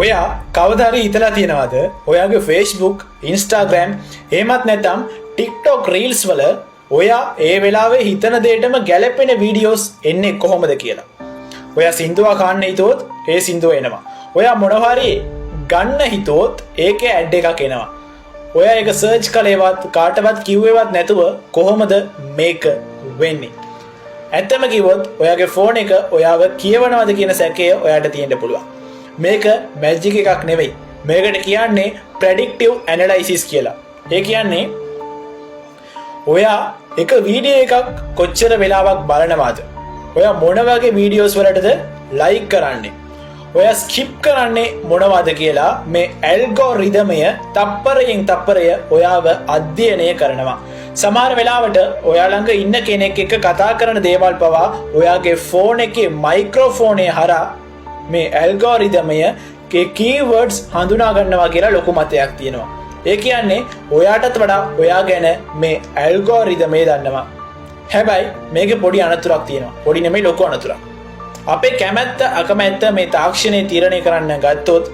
ඔයා කවදා හරි හිතලා තියෙනවද ඔයාගේ Facebook, Instagram එහෙමත් නැත්නම් TikTok Reels වල ඔයා ඒ වෙලාවේ හිතන දෙයටම ගැලපෙන වීඩියෝස් එන්නේ කොහොමද කියලා? ඔයා සින්දුවක් අහන්න හිතුවොත් ඒ සින්දුව එනවා. ඔයා මොනවා හරි ගන්න හිතුවොත් ඒකේ ඇඩ් එකක් එනවා. ඔයා ඒක සර්ච් කළේවත් කාටවත් කිව්වේවත් නැතුව කොහොමද මේක වෙන්නේ? ඇත්තම කිව්වොත් ඔයාගේ ෆෝන් එක ඔයාව කියවනවද කියන සැකය ඔයාට තියෙන්න පුළුවන්. මේක මැජික් එකක් නෙවෙයි. මේකට කියන්නේ ප්‍රෙඩික්ටිව් ඇනලයිසිස් කියලා. ඒ කියන්නේ ඔයා එක වීඩියෝ එකක් කොච්චර වෙලාවක් බලනවාද? ඔයා මොන වගේ වීඩියෝස් වලටද ලයික් කරන්නේ? ඔයා ස්කිප් කරන්නේ මොනවද කියලා මේ ඇල්ගොරිදමය තප්පරයෙන් තප්පරය ඔයාව අධ්‍යයනය කරනවා. සමහර වෙලාවට ඔයා ළඟ ඉන්න කෙනෙක් එක්ක කතා කරන දේවල් පවා ඔයාගේ ෆෝන් එකේ මයික්‍රොෆෝනය හරහා මේ ඇල්ගොරිදමය කීවර්ඩ්ස් හඳුනා ගන්නවා කියලා ලොකු මතයක් තියෙනවා. ඒ කියන්නේ ඔයාටත් වඩා ඔයා ගැන මේ ඇල්ගොරිදමය දන්නවා. හැබැයි මේකේ පොඩි අනතුරක් තියෙනවා. පොඩි නෙමෙයි ලොකු අනතුරක්. අපේ කැමැත්ත අකමැත්ත මේ තාක්ෂණය තීරණය කරන්න ගත්තොත්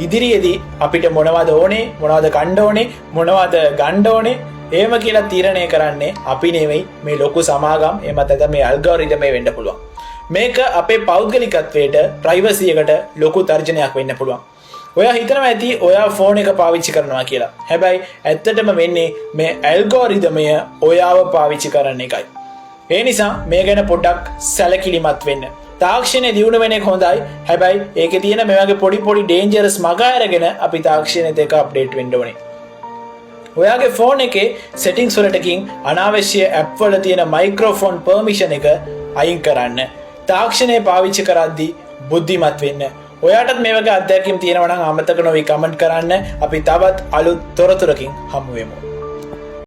ඉදිරියේදී අපිට මොනවද ඕනේ, මොනවද කන්න ඕනේ, මොනවද ගන්න ඕනේ එහෙම කියලා තීරණය කරන්නේ අපි නෙවෙයි මේ ලොකු සමාගම් එහෙම නැත්නම් මේ ඇල්ගොරිදමය වෙන්න පුළුවන්. මේක අපේ පෞද්ගලිකත්වයට ප්‍රයිවසි එකට ලොකු තර්ජනයක් වෙන්න පුළුවන්. ඔයා හිතනවා ඇති ඔයා ෆෝන් එක පාවිච්චි කරනවා කියලා. හැබැයි ඇත්තටම වෙන්නේ මේ ඇල්ගොරිදමය ඔයාව පාවිච්චි කරන එකයි. ඒ නිසා මේ ගැන පොඩ්ඩක් සැලකිලිමත් වෙන්න. තාක්ෂණය දියුණු වෙන එක හොඳයි. හැබැයි ඒකේ තියෙන මේ වගේ පොඩි ඩේන්ජරස් මග අරගෙන අපි තාක්ෂණයත් එක්ක අප්ඩේට් වෙන්න ඕනේ. ඔයාගේ ෆෝන් එකේ සෙටින්ග්ස් වලටකින් අනාවශ්‍ය ඇප් වල තියෙන මයික්‍රොෆෝන් පර්මිෂන් එක අයින් කරන්න. තාක්ෂණය පාවිච්චි කරද්දී බුද්ධිමත් වෙන්න. ඔයාටත් මේ වගේ අත්දැකීම් තියෙනවා නම් අමතක නොවි කමෙන්ට් කරන්න. අපි තවත් අලුත් තොරතුරකින් හමු වෙමු.